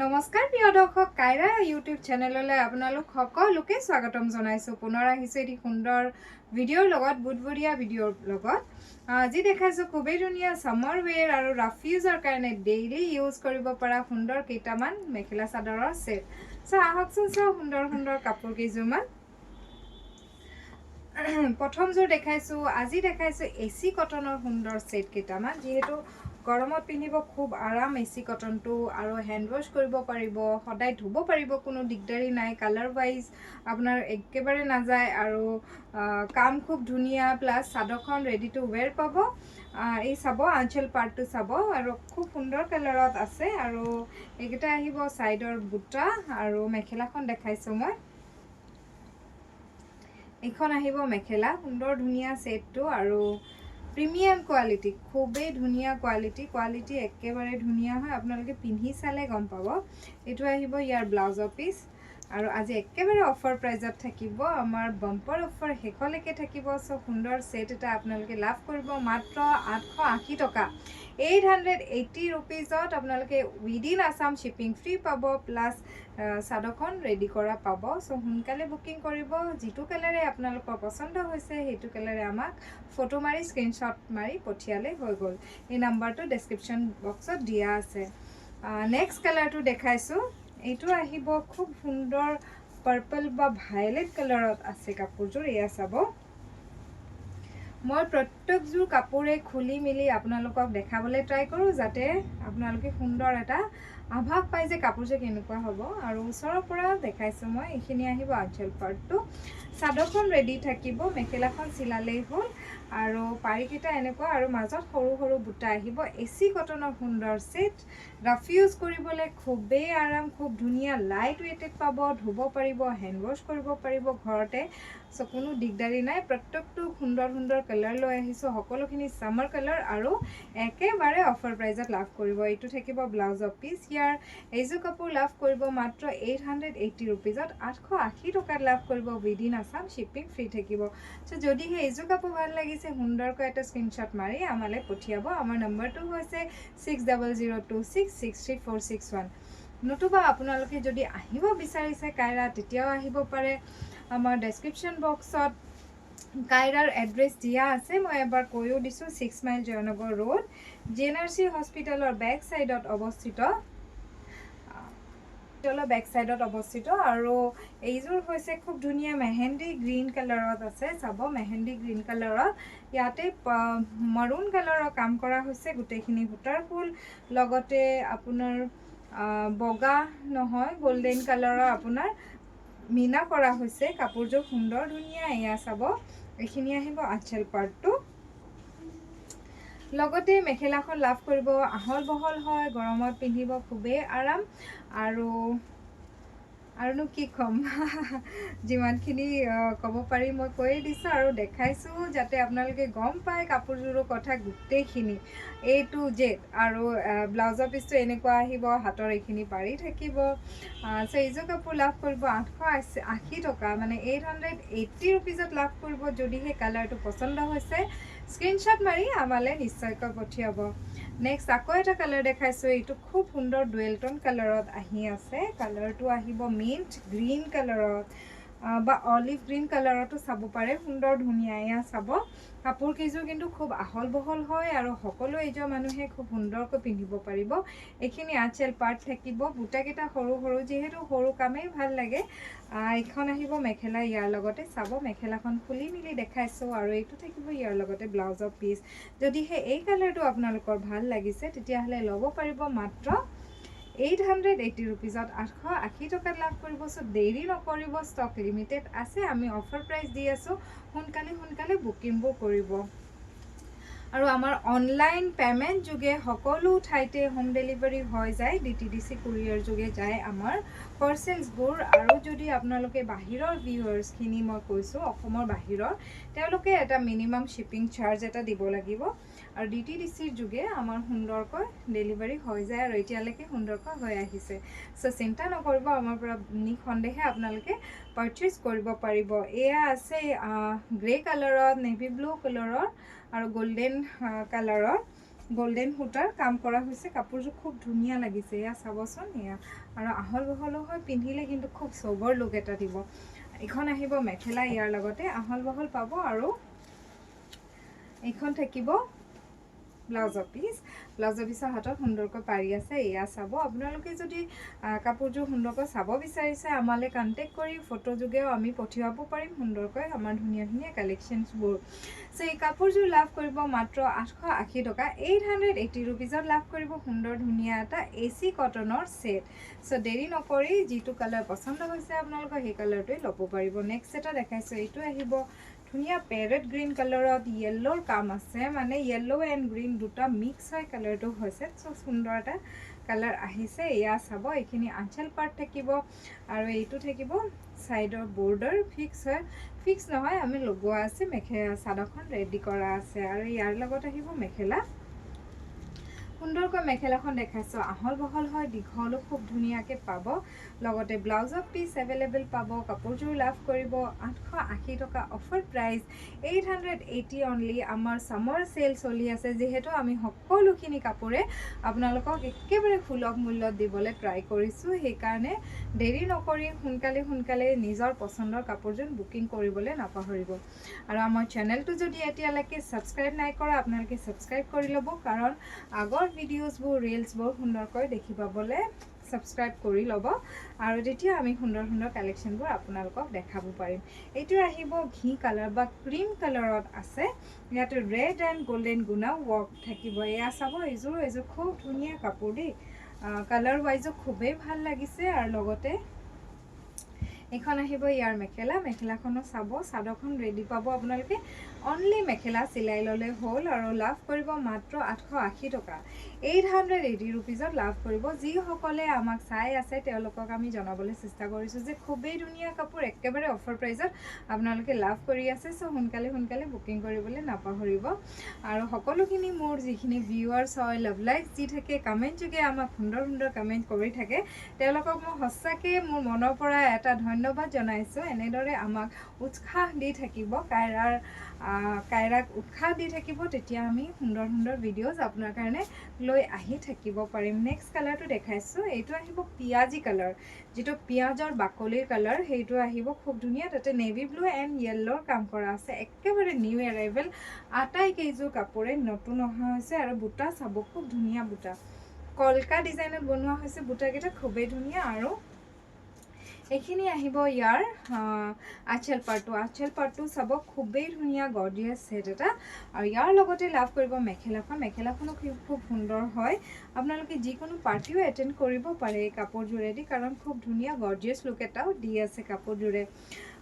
নমস্কাৰ প্ৰিয় দৰ্শক কাইৰা ইউটিউব চেনেললৈ আপোনালোক সকলোকে স্বাগতম জনাইছোঁ। পুনৰ আহিছোঁ এটি সুন্দৰ ভিডিঅ'ৰ লগত, বুধবৰীয়া ভিডিঅ'ৰ লগত। আজি দেখাইছোঁ খুবেই ধুনীয়া ছামাৰ ৱেৰ আৰু ৰাফ ইউজৰ কাৰণে ডেইলি ইউজ কৰিব পৰা সুন্দৰ কেইটামান মেখেলা চাদৰৰ ছেট। আহকচোন চাওঁ সুন্দৰ সুন্দৰ কাপোৰ কেইযোৰমান। প্ৰথম যোৰ দেখাইছোঁ, আজি দেখাইছোঁ এচি কটনৰ সুন্দৰ ছেট কেইটামান। যিহেতু গৰমত পিন্ধিব খুব আৰাম এচি কটনটো, আৰু হেণ্ড ৱাছ কৰিব পাৰিব, সদায় ধুব পাৰিব, কোনো দিগদাৰী নাই। কালাৰ ৱাইজ আপোনাৰ একেবাৰে নাযায়, আৰু কাম খুব ধুনীয়া, প্লাছ চাদৰখন ৰেডি টু ৱেৰ পাব। এই চাব আঁচল পাৰ্টটো চাব, আৰু খুব সুন্দৰ কালাৰত আছে। আৰু এইকেইটা আহিব ছাইডৰ বুটা, আৰু মেখেলাখন দেখাইছোঁ মই। এইখন আহিব মেখেলা, সুন্দৰ ধুনীয়া ছেটটো, আৰু প্ৰিমিয়াম কোৱালিটি, খুবেই ধুনীয়া কোৱালিটি একেবাৰে ধুনীয়া হয়। আপোনালোকে পিন্ধি চালে গম পাব। এইটো আহিব ইয়াৰ ব্লাউজৰ পিচ, আৰু আজি একেবাৰে অফাৰ প্ৰাইজত থাকিব, আমাৰ বাম্পাৰ অফাৰ শেষলৈকে থাকিব। সুন্দৰ ছেট এটা আপোনালোকে লাভ কৰিব মাত্ৰ 880 টকা, 880 ৰুপিজত আপোনালোকে উইদিন আছাম শ্বিপিং ফ্ৰী পাব, প্লাছ চাদৰখন ৰেডি কৰা পাব। সোনকালে বুকিং কৰিব। যিটো কালাৰে আপোনালোকৰ পচন্দ হৈছে সেইটো কালাৰে আমাক ফটো মাৰি স্ক্ৰীনশ্বট মাৰি পঠিয়ালে হৈ গ'ল। এই নাম্বাৰটো ডেছক্ৰিপশ্যন বক্সত দিয়া আছে। নেক্সট কালাৰটো দেখাইছোঁ। এইটো আহিব খুব সুন্দৰ পাৰ্পল বা ভায়লেট কালাৰত আছে কাপোৰযোৰ। এয়া চাব, মই প্ৰত্যেকযোৰ কাপোৰে খুলি মেলি আপোনালোকক দেখাবলৈ ট্ৰাই কৰোঁ, যাতে আপোনালোকে সুন্দৰ এটা আভাস পাই যে কাপোৰযোৰ কেনেকুৱা হ'ব। আৰু ওচৰৰ পৰা দেখাইছোঁ মই। এইখিনি আহিব আঁচল পাৰ্টটো, চাদৰখন ৰেডি থাকিব, মেখেলাখন চিলালেই হ'ল, আৰু পাৰিকেইটা এনেকুৱা, আৰু মাজত সৰু সৰু বুটা আহিব। এচি কটনৰ সুন্দৰ ছেট, ৰাফ ইউজ কৰিবলৈ খুবেই আৰাম, খুব ধুনীয়া, লাইট ৱেইটেড পাব, ধুব পাৰিব, হেণ্ড ৱাছ কৰিব পাৰিব ঘৰতে। কোনো দিগদাৰী নাই। প্ৰত্যেকটো সুন্দৰ সুন্দৰ কালাৰ লৈ আহিছোঁ, সকলোখিনি ছামাৰ কালাৰ, আৰু একেবাৰে অফাৰ প্ৰাইজত লাভ কৰিব। এইটো থাকিব ব্লাউজৰ পিচ ইয়াৰ। এইযোৰ কাপোৰ লাভ কৰিব মাত্ৰ 880 ৰুপিজত, 880 টকাত লাভ কৰিব, উইদিন আছাম শ্বিপিং ফ্ৰী থাকিব। যদিহে এইযোৰ কাপোৰ ভাল লাগিছে, সুন্দৰকৈ এটা স্ক্ৰীনশ্বট মাৰি আমালৈ পঠিয়াব। আমাৰ নম্বৰটো হৈছে 6002663461। নতুবা আপোনালোকে যদি আহিব বিচাৰিছে কাইৰা, তেতিয়াও আহিব পাৰে। আমাৰ ডেছক্ৰিপশ্যন বক্সত কাইৰাৰ এড্ৰেছ দিয়া আছে, মই এবাৰ কৈও দিছোঁ। 6 মাইল জয়নগৰ ৰোড, GNRC হস্পিটেলৰ বেক চাইডত অৱস্থিত। আৰু এইযোৰ হৈছে খুব ধুনীয়া মেহেন্দি গ্ৰীণ কালাৰত আছে। চাব, মেহেন্দি গ্ৰীণ কালাৰত, ইয়াতে মাৰুণ কালাৰৰ কাম কৰা হৈছে, গোটেইখিনি বুটাৰ ফুল, লগতে আপোনাৰ বগা নহয়, গল্ডেন কালাৰৰ আপোনাৰ মিনা কৰা হৈছে। কাপোৰযোৰ সুন্দৰ ধুনীয়া। এয়া চাব, এইখিনি আহিব আঁচল পাৰ্টটো, লগতে মেখেলাখন লাভ কৰিব। আহল বহল হয়, গৰমত পিন্ধিব খুবেই আৰাম। আৰুনো কি ক'ম, যিমানখিনি ক'ব পাৰি মই কৈয়ে দিছোঁ, আৰু দেখাইছোঁ যাতে আপোনালোকে গম পায় কাপোৰযোৰৰ কথা গোটেইখিনি A to Z। আৰু ব্লাউজৰ পিচটো এনেকুৱা আহিব, হাতৰ এইখিনি পাৰি থাকিব। এইযোৰ কাপোৰ লাভ কৰিব 880 টকা, মানে 880 ৰুপিজত লাভ কৰিব। যদিহে কালাৰটো পচন্দ হৈছে, স্ক্ৰীনশ্বট মাৰি আমালৈ নিশ্চয়কৈ পঠিয়াব। নেক্সট আকৌ এটা কালাৰ দেখাইছোঁ। এইটো খুব সুন্দৰ ডুৱেল টন কালাৰত আহি আছে। কালাৰটো আহিব মিণ্ট গ্ৰীণ কালাৰত, বা অলিভ গ্ৰীণ কালাৰতো চাব পাৰে, সুন্দৰ ধুনীয়া। এয়া চাব, কাপোৰ কেইযোৰ কিন্তু খুব আহল বহল হয়, আৰু সকলো এযোৰ মানুহে খুব সুন্দৰকৈ পিন্ধিব পাৰিব। এইখিনি আঁচল পাৰ্ট থাকিব, বুটাকেইটা সৰু সৰু, যিহেতু সৰু কামেই ভাল লাগে। এইখন আহিব মেখেলা ইয়াৰ লগতে। চাব, মেখেলাখন খুলি মেলি দেখাইছোঁ, আৰু এইটো থাকিব ইয়াৰ লগতে ব্লাউজৰ পিচ। যদিহে এই কালাৰটো আপোনালোকৰ ভাল লাগিছে, তেতিয়াহ'লে ল'ব পাৰিব মাত্ৰ 880 ৰুপিজত, 880 টকাত লাভ কৰিব। দেৰি নকৰিব, ষ্টক লিমিটেড আছে, আমি অফাৰ প্ৰাইচ দি আছোঁ। সোনকালে বুকিংবোৰ কৰিব। আৰু আমাৰ অনলাইন পে'মেণ্ট যোগে সকলো ঠাইতে হোম ডেলিভাৰী হৈ যায়, DTDC কুৰিয়াৰ যোগে যায় আমাৰ পাৰ্চেলছবোৰ। আৰু যদি আপোনালোকে বাহিৰৰ ভিউৱাৰ্ছখিনি, মই কৈছোঁ অসমৰ বাহিৰৰ, তেওঁলোকে এটা মিনিমাম শ্বিপিং চাৰ্জ এটা দিব লাগিব। আৰু DTDCৰ যোগে আমাৰ সুন্দৰকৈ ডেলিভাৰী হৈ যায়, আৰু এতিয়ালৈকে সুন্দৰকৈ হৈ আহিছে। চিন্তা নকৰিব, আমাৰ পৰা নিঃসন্দেহে আপোনালোকে পাৰচেজ কৰিব পাৰিব। এয়া আছে গ্ৰে কালাৰত, নেভি ব্লু কালাৰৰ, আৰু গোল্ডেন কালাৰৰ। গোল্ডেন সূতাৰ কাম কৰা হৈছে কাপোৰযোৰ খুব ধুনীয়া লাগিছে এয়া চাবচোন এয়া আৰু আহল বহলো হয় পিন্ধিলে কিন্তু খুব সোবৰ লুক এটা দিব এখন আহিব মেখেলা ইয়াৰ লগতে আহল বহল পাব আৰু এখন থাকিব ব্লাউজৰ পিছৰ হাতত সুন্দৰকৈ পাৰি আছে এয়া চাব আপোনালোকে যদি কাপোৰযোৰ সুন্দৰকৈ চাব বিচাৰিছে আমালৈ কণ্টেক্ট কৰি ফটো যোগেও আমি পঠিয়াব পাৰিম সুন্দৰকৈ আমাৰ ধুনীয়া ধুনীয়া কালেকশ্যনছবোৰ সো এই কাপোৰযোৰ লাভ কৰিব মাত্ৰ 880 টকা 880 ৰুপিজত লাভ কৰিব সুন্দৰ ধুনীয়া এটা এচি কটনৰ সেট সো দেৰি নকৰি যিটো কালাৰ পছন্দ হৈছে আপোনালোকৰ সেই কালাৰটোৱে ল'ব পাৰিব নেক্সট এটা দেখাইছো এইটো আহিব ধুনীয়া প্যাৰেট গ্ৰীন কালাৰত ইয়েলোৰ কাম আছে মানে ইয়েলো এণ্ড গ্ৰীন দুটা মিক্স হয় কালাৰটো হৈছে সো সুন্দৰ এটা কালাৰ আহিছে এয়া চাব এইখিনি আঁচল পাৰ্ট থাকিব আৰু এইটো থাকিব সাইডৰ বৰ্ডাৰ ফিক্স নহয় আমি লগোৱা আছে মেখেলা চাদৰখন ৰেডি কৰা আছে আৰু ইয়াৰ লগত আহিব মেখেলা সুন্দৰকৈ মেখেলাখন দেখাইছো আহল বহল হয় দীঘলো খুব ধুনীয়াকৈ পাব লগতে ব্লাউজৰ পিস अवेलेबल পাব কাপোৰযোৰ লাভ কৰিব 880 টকা অফাৰ প্ৰাইস 880 অনলি আমাৰ সামাৰ সেল চলি আছে যেহেতু আমি সকলোখিনি কাপোৰে আপোনালোকক একেবাৰে সুলভ মূল্যত দিবলৈ ট্ৰাই কৰিছো সেই কাৰণে দেৰি নকৰি সোনকালে নিজৰ পছন্দৰ কাপোৰযোৰ বুকিং কৰিবলৈ নাপাহৰিব আৰু আমাৰ চেনেলটো যদি এতিয়ালৈকে সাবস্ক্ৰাইব নাই কৰা আপোনালোকে সাবস্ক্ৰাইব কৰি ল'ব কাৰণ আগৰ ভিডিঅ'ছবোৰ ৰিলছবোৰ সুন্দৰকৈ দেখি পাবলে সাবস্ক্ৰাইব কৰি ল'ব আৰু তেতিয়া আমি সুন্দৰ কালেকশ্যনবোৰ আপোনালোকক দেখাব পাৰিম এইটো আহিব ঘি কালাৰ বা ক্ৰীম কালাৰত আছে ইয়াতে ৰেড এণ্ড গোল্ডেন গুনা ৱৰ্ক থাকিব এয়া চাব এইযোৰ খুব ধুনীয়া কাপোৰ দেই কালাৰ ওয়াইজো খুবেই ভাল লাগিছে আৰু লগতে এখন আহিব ইয়াৰ মেখেলাখনো চাব সাদৰখন ৰেডি পাব আপোনালোকে অনলি মেখেলা সিলাই ললে হল আৰু লাভ কৰিব মাত্ৰ 880 টকা 880 ৰুপিজত লাভ কৰিব যি সকলে আমাক চাই আছে তেওঁলোকক আমি জনাবলৈ চেষ্টা কৰিছো যে খুবেই ধুনীয়া কাপোৰ একেবাৰে অফাৰ প্ৰাইজত আপোনালোকে লাভ কৰি আছে সো সোনকালে বুকিং কৰিবলৈ নাপাহৰিব আৰু সকলোখিনি মোৰ যিখিনি ভিউৱাৰ্ছ হয় লাভ লাইক যি থাকে কমেন্ট যোগে আমাক সুন্দৰ কমেন্ট কৰি থাকে তেওঁলোকক মই সঁচাকে মোৰ মনৰ পৰা এটা ধন্যবাদ জনাইছো এনেদৰে আমাক উৎসাহ দি থাকিব কাইৰাক উৎসাহ দি থাকিব তেতিয়া আমি সুন্দৰ ভিডিঅ'জ আপোনাৰ কাৰণে লৈ আহি থাকিব পাৰিম নেক্সট কালাৰটো দেখাইছো এইটো আহিব পিয়াজি কালাৰ যেটো পিয়াজৰ বাকলিৰ কালাৰ সেইটো আহিব খুব ধুনীয়া তাতে নেভি ব্লু এণ্ড ইয়েলোৰ কাম কৰা আছে একেবাৰে নিউ এৰাইভেল আটাই কেইযোৰ কাপোৰে নতুন অহা হৈছে আৰু বুটা চাব খুব ধুনীয়া বুটা কলকা ডিজাইনত বনোৱা হৈছে বুটাকেইটা খুবেই ধুনীয়া আৰু এইখিনি আহিব ইয়াৰ আঁচল পাৰ্টটো চাব খুবেই ধুনীয়া গৰ্জিয়াছ সেট এটা আৰু ইয়াৰ লগতে লাভ কৰিব মেখেলাখনো খুব সুন্দৰ হয় আপোনালোকে যিকোনো পাৰ্টিও এটেন্ড কৰিব পাৰে এই কাপোৰজোৰেদি কাৰণ খুব ধুনীয়া গৰ্জিয়াছ লুক এটাও দি আছে কাপোৰজোৰে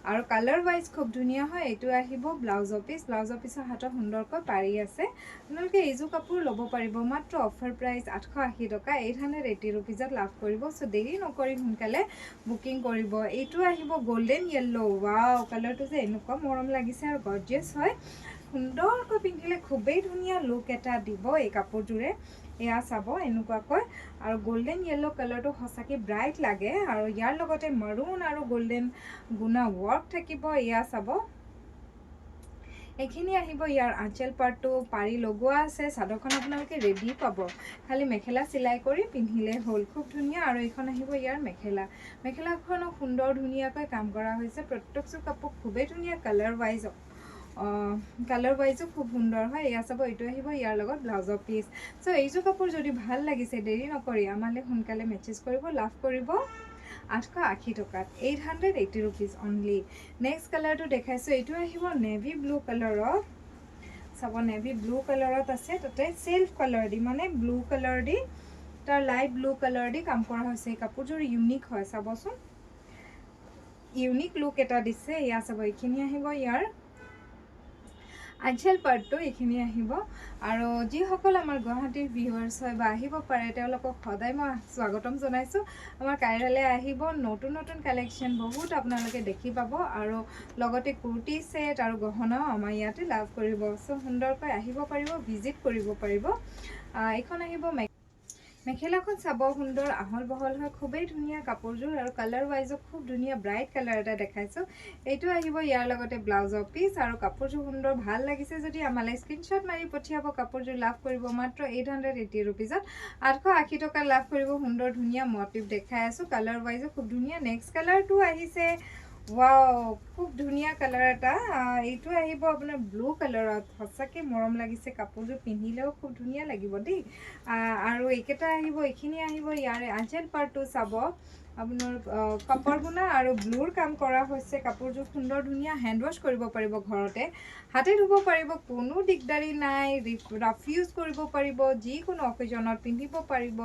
আৰু কালাৰ ওয়াইজ খুব ধুনীয়া হয় এইটো আহিব ব্লাউজৰ পিছৰ হাতত সুন্দৰকৈ পাৰি আছে আপোনালোকে এইযোৰ কাপোৰ ল'ব পাৰিব মাত্ৰ অফাৰ প্ৰাইস 880 টকা 880 ৰুপিজত লাভ কৰিব সো দেৰি নকৰি সোনকালে বুকিং কৰিব এইটো আহিব গোল্ডেন ইয়েলো ওয়াও কালাৰটো যে এনেকুৱা মৰম লাগিছে আৰু গৰ্জিয়াছ হয় সুন্দৰকৈ পিন্ধিলে খুবেই ধুনীয়া লুক এটা দিব এই কাপোৰজোৰে এয়া চাব এনেকুৱাকৈ আৰু গোল্ডেন ইয়েলো কালাৰটো সঁচাকৈ ব্ৰাইট লাগে আৰু ইয়াৰ লগতে মাৰুন আৰু গোল্ডেন গুনা ৱৰ্ক থাকিব এয়া চাব এইখিনি আহিব ইয়াৰ আঁচল পাৰ্টটো পাৰি লগোৱা আছে চাদৰখন আপোনালোকে ৰেডি পাব খালি মেখেলা সিলাই কৰি পিন্ধিলে হল খুব ধুনীয়া আৰু এইখন আহিব ইয়াৰ মেখেলাখনো সুন্দৰ ধুনীয়াকৈ কাম কৰা হৈছে প্ৰত্যেকটো কাপোৰ খুবেই ধুনীয়া কালাৰ ওয়াইজো খুব সুন্দৰ হয় এয়া চাব এইটো আহিব ইয়াৰ লগত ব্লাউজৰ পিস সো এইযোৰ কাপোৰ যদি ভাল লাগিছে দেৰি নকৰি আমালৈ সোনকালে মেছেজ কৰিব লাভ কৰিব 880 টকাত 880 ৰুপিজ অনলি নেক্সট কালাৰটো দেখাইছো এইটো আহিব নেভি ব্লু কালাৰত চাব নেভি ব্লু কালাৰত আছে তাতে সেলফ কালাৰ দি মানে ব্লু কালাৰ দি তাৰ লাইট ব্লু কালাৰ দি কাম কৰা হৈছে এই কাপোৰযোৰ ইউনিক হয় চাবচোন ইউনিক লুক এটা দিছে এয়া চাব এইখিনি আহিব ইয়াৰ আঁচল পাৰ্টটো এইখিনি আহিব আৰু যিসকল আমাৰ গুৱাহাটীৰ ভিউৱাৰ্ছ হয় বা আহিব পাৰে তেওঁলোকক সদায় মই স্বাগতম জনাইছো আমাৰ কাইৰালে আহিব নতুন কালেকশ্যন বহুত আপোনালোকে দেখি পাব আৰু লগতে কুৰ্তি সেট আৰু গহনাও আমাৰ ইয়াতে লাভ কৰিব সো সুন্দৰকৈ আহিব পাৰিব ভিজিট কৰিব পাৰিব এইখন আহিব মেখেলাখন চাব সুন্দৰ আহল বহল হয়, খুবেই ধুনীয়া কাপোৰযোৰ আৰু কালাৰ ৱাইজো খুব ধুনীয়া ব্ৰাইট কালাৰ এটা দেখাইছোঁ। এইটো আহিব ইয়াৰ লগতে ব্লাউজৰ পিচ আৰু কাপোৰযোৰ সুন্দৰ ভাল লাগিছে যদি আমালৈ স্ক্ৰীনশ্বট মাৰি পঠিয়াব। কাপোৰযোৰ লাভ কৰিব মাত্ৰ 880 ৰুপিজত, 880 টকা লাভ কৰিব। সুন্দৰ ধুনীয়া মটিভ দেখাই আছোঁ, কালাৰ ৱাইজো খুব ধুনীয়া। নেক্সট কালাৰটো আহিছে, ৱাও খুব ধুনীয়া কালাৰ এটা। এইটো আহিব আপোনাৰ ব্লু কালাৰত, সঁচাকৈ মৰম লাগিছে। কাপোৰযোৰ পিন্ধিলেও খুব ধুনীয়া লাগিব দেই। আৰু এইকেইটা আহিব, এইখিনি আহিব ইয়াৰে আঁচল পাৰ্টটো চাব আপোনাৰ কপাৰ গুণা আৰু ব্লুৰ কাম কৰা হৈছে। কাপোৰযোৰ সুন্দৰ ধুনীয়া, হেণ্ড ৱাছ কৰিব পাৰিব ঘৰতে, হাতে ধুব পাৰিব, কোনো দিগদাৰি নাই। ৰাফ ইউজ কৰিব পাৰিব, যিকোনো অকেজনত পিন্ধিব পাৰিব,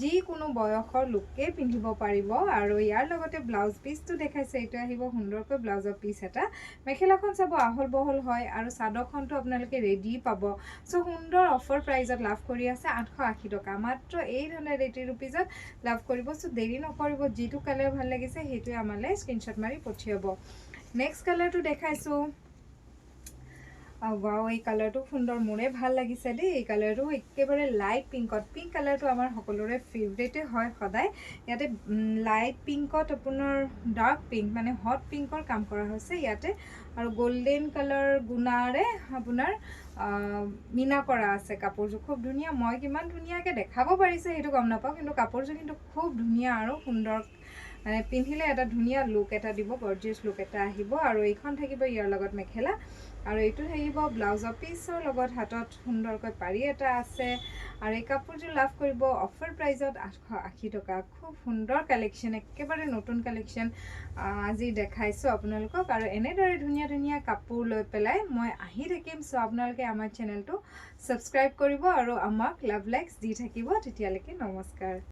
যিকোনো বয়সৰ লোকে পিন্ধিব পাৰিব। আৰু ইয়াৰ লগতে ব্লাউজ পিচটো দেখাইছে, এইটো আহিব সুন্দৰকৈ ব্লাউজৰ পিচ এটা। মেখেলাখন চাব আহল বহল হয় আৰু চাদৰখনটো আপোনালোকে ৰেডি পাব। চ' সুন্দৰ অফাৰ প্ৰাইজত লাভ কৰি আছে 880 টকা, মাত্ৰ 880 ৰুপিজত লাভ কৰিব। চ' দেৰি নকৰিব, যিটো কালাৰ ভাল লাগিছে সেইটোৱে আমালৈ স্ক্ৰীনশ্বট মাৰি পঠিয়াব। নেক্সট কালাৰটো দেখাইছোঁ, ৱাও এই কালাৰটো সুন্দৰ, মোৰে ভাল লাগিছে দেই। এই কালাৰটো একেবাৰে লাইট পিংকত, পিংক কালাৰটো আমাৰ সকলোৰে ফেভৰেটে হয় সদায়। ইয়াতে লাইট পিংকত আপোনাৰ ডাৰ্ক পিংক মানে হট পিংকৰ কাম কৰা হৈছে ইয়াতে, আৰু গল্ডেন কালাৰ গুণাৰে আপোনাৰ মিনা কৰা আছে। কাপোৰযোৰ খুব ধুনীয়া, মই কিমান ধুনীয়াকৈ দেখাব পাৰিছে সেইটো গম নাপাওঁ, কিন্তু কাপোৰযোৰ কিন্তু খুব ধুনীয়া আৰু সুন্দৰ, মানে পিন্ধিলে এটা ধুনীয়া লুক এটা দিব, গৰ্জিয়াছ লুক এটা আহিব। আৰু এইখন থাকিব ইয়াৰ লগত মেখেলা, আৰু এইটো থাকিব ব্লাউজৰ পিচৰ লগত, হাতত সুন্দৰকৈ পাৰি এটা আছে। আৰু এই কাপোৰযোৰ লাভ কৰিব অফাৰ প্ৰাইজত 880 টকা। খুব সুন্দৰ কালেকশ্যন, একেবাৰে নতুন কালেকশ্যন আজি দেখাইছোঁ আপোনালোকক। আৰু এনেদৰে ধুনীয়া ধুনীয়া কাপোৰ লৈ পেলাই মই আহি থাকিম। চ' আপোনালোকে আমাৰ চেনেলটো ছাবস্ক্ৰাইব কৰিব আৰু আমাক লাভ লাইকছ দি থাকিব। তেতিয়ালৈকে নমস্কাৰ।